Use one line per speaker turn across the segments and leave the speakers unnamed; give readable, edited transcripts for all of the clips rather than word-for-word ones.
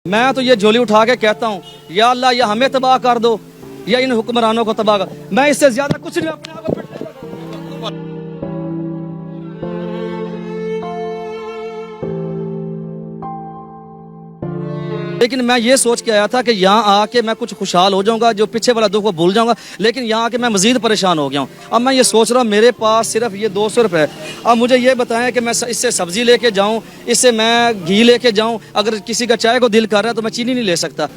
मैं तो ये झोली उठा के कहता हूँ, या अल्लाह या हमें तबाह कर दो या इन हुक्मरानों को तबाह कर। मैं इससे ज्यादा कुछ नहीं अपने आप को लेकिन मैं ये सोच के आया था कि यहाँ आके मैं कुछ खुशहाल हो जाऊंगा, जो पीछे वाला दुख को भूल जाऊंगा, लेकिन यहाँ आके मैं मजीद परेशान हो गया हूँ। अब मैं ये सोच रहा हूँ मेरे पास सिर्फ ये 200 रुपये है। अब मुझे ये बताएं कि मैं इससे सब्जी लेके जाऊँ, इससे मैं घी लेके जाऊँ, अगर किसी का चाय को दिल कर रहा है तो मैं चीनी नहीं ले सकता।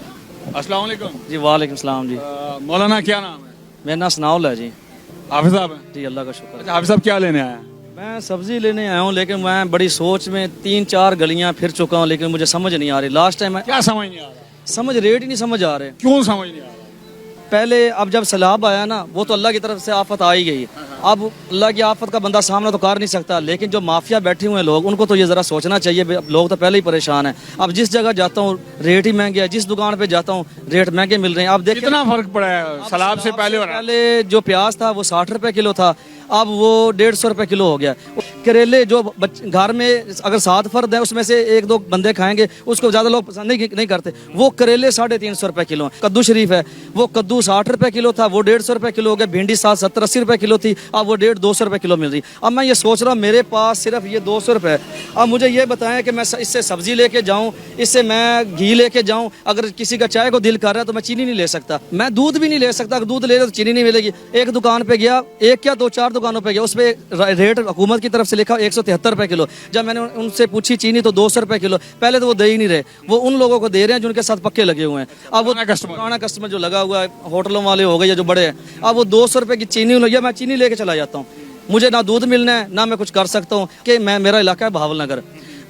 अस्सलाम वालेकुम
जी वालेकुम सलाम जी।
मौलाना क्या नाम है?
मेरा नाम सनाउल है जी।
हाफिज साहब हैं?
जी अल्लाह का शुक्र है।
अच्छा, हाफिज साहब क्या लेने आया?
मैं सब्जी लेने आया हूँ, लेकिन मैं बड़ी सोच में 3-4 गलियाँ फिर चुका हूँ, लेकिन मुझे समझ नहीं आ रही। लास्ट टाइम
क्या समझ नहीं आ रहा?
समझ रेट ही नहीं समझ आ रहे।
क्यों समझ नहीं आ रहा?
पहले अब जब सैलाब आया ना, वो तो अल्लाह की तरफ से आफत आ ही गई। अब अल्लाह की आफत का बंदा सामना तो कर नहीं सकता, लेकिन जो माफिया बैठे हुए हैं लोग, उनको तो ये ज़रा सोचना चाहिए। लोग तो पहले ही परेशान हैं। अब जिस जगह जाता हूँ रेट ही महंगे है, जिस दुकान पे जाता हूँ रेट महंगे मिल रहे हैं। अब देखिए
कितना फर्क पड़ा है सैलाब से पहले और अब?
पहले जो प्याज था वो 60 रुपए किलो था, अब वो 150 रुपए किलो हो गया। करेले जो घर में अगर 7 फर्द है उसमें से 1-2 बंदे खाएंगे, उसको ज़्यादा लोग पसंद नहीं करते, वो करेले 350 रुपए किलो हैं। कद्दू शरीफ है, वो कद्दू 60 रुपए किलो था, वो 150 रुपए किलो हो गया। भिंडी 70-80 रुपए किलो थी, अब वो 150-200 रुपए किलो मिल रही। अब मैं ये सोच रहा हूँ मेरे पास सिर्फ ये 200 रुपये है। अब मुझे ये बताएं कि मैं इससे सब्जी लेके जाऊँ, इससे मैं घी लेके जाऊँ, अगर किसी का चाय को दिल कर रहा है तो मैं चीनी नहीं ले सकता। मैं दूध भी नहीं ले सकता, अगर दूध ले तो चीनी नहीं मिलेगी। एक दुकान पे गया, एक क्या 2-4 दुकानों पे गया, उस पर रेट हुकूमत की तरफ से लिखा 173 रुपए किलो। जब मैंने उनसे पूछी चीनी तो 200 रुपए किलो। पहले तो वो दे ही नहीं रहे, वो उन लोगों को दे रहे हैं जिनके साथ पक्के लगे हुए हैं। अब वो पुराना कस्टमर जो लगा हुआ है, होटलों वाले हो गए या जो बड़े हैं, अब वो 200 रुपए की चीनी लगी, मैं चीनी लेके चला जाता हूँ। मुझे ना दूध मिलना है ना मैं कुछ कर सकता हूँ कि मेरा इलाका है भावल नगर,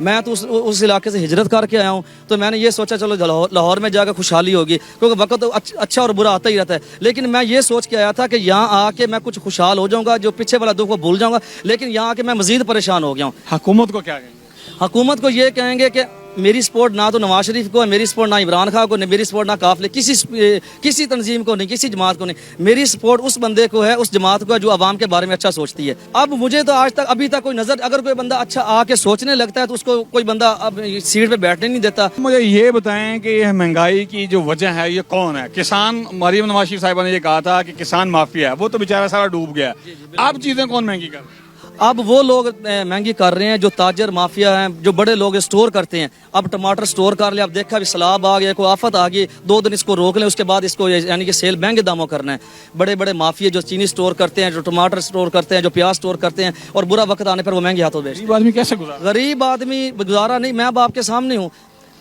मैं तो उस इलाके से हिजरत करके आया हूँ। तो मैंने ये सोचा चलो लाहौर में जाकर खुशहाली होगी, क्योंकि वक्त तो अच्छा और बुरा आता ही रहता है। लेकिन मैं ये सोच के आया था कि यहाँ आके मैं कुछ खुशहाल हो जाऊँगा, जो पीछे वाला दुख को भूल जाऊँगा, लेकिन यहाँ आके मैं मजीद परेशान हो गया हूँ।
हुकूमत को क्या कहेंगे?
हुकूमत को ये कहेंगे कि मेरी सपोर्ट ना तो नवाज शरीफ को है, मेरी सपोर्ट ना इमरान खान को, मेरी सपोर्ट ना काफिले किसी तंजीम को नहीं, किसी जमात को नहीं। मेरी सपोर्ट उस बंदे को है, उस जमात को है जो अवाम के बारे में अच्छा सोचती है। अब मुझे तो आज तक अभी तक कोई नजर, अगर कोई बंदा अच्छा आके सोचने लगता है तो उसको कोई बंदा अब सीट पे बैठने नहीं देता।
मुझे ये बताएं कि यह महंगाई की जो वजह है ये कौन है? किसान, मरियम नवाज शरीफ साहिबा ने ये कहा था कि किसान माफिया है, वो तो बेचारा सारा डूब गया। अब चीजें कौन महंगी कर रहे हैं?
अब वो लोग महंगी कर रहे हैं जो ताजर माफिया हैं, जो बड़े लोग स्टोर करते हैं। अब टमाटर स्टोर कर ले, अब देखा भी सैलाब आ गया, कोई आफत आ गई, 2 दिन इसको रोक लें, उसके बाद इसको यानी कि सेल महंगे दामों करना है। बड़े बड़े माफिया जो चीनी स्टोर करते हैं, जो टमाटर स्टोर करते हैं, जो प्याज स्टोर करते हैं, और बुरा वक्त आने पर वो महंगे हाथों बेचते हैं।
गरीब आदमी कैसे गुजारा?
गरीब आदमी गुजारा नहीं, मैं अब आपके सामने हूँ।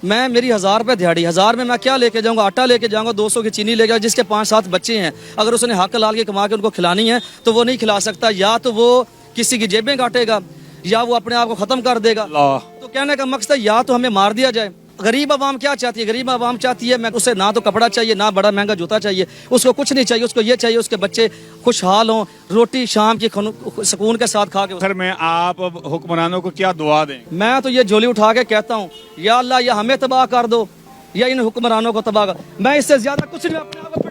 मैं मेरी 1000 रुपये दिहाड़ी, 1000 में मैं क्या लेके जाऊंगा? आटा लेके जाऊंगा, 200 की चीनी लेके, जिसके 5-7 बच्चे हैं, अगर उसने हक लाल के कमा के उनको खिलानी है तो वो नहीं खिला सकता। या तो वो किसी की जेबें काटेगा या वो अपने आप को खत्म कर देगा। तो कहने का मकसद है या तो हमें मार दिया जाए। गरीब आवाम क्या चाहती है? गरीब आवाम चाहती है मैं उसे ना तो कपड़ा चाहिए, ना बड़ा महंगा जूता चाहिए, उसको कुछ नहीं चाहिए। उसको ये चाहिए उसके बच्चे खुशहाल हों, रोटी शाम की सुकून के साथ खा के।
सर में आप हुक्मरानों को क्या दुआ दें?
मैं तो ये झोली उठा के कहता हूँ, या अल्लाह या हमें तबाह कर दो या इन हुक्मरानों को तबाह कर। मैं इससे ज्यादा कुछ नहीं अपने आप को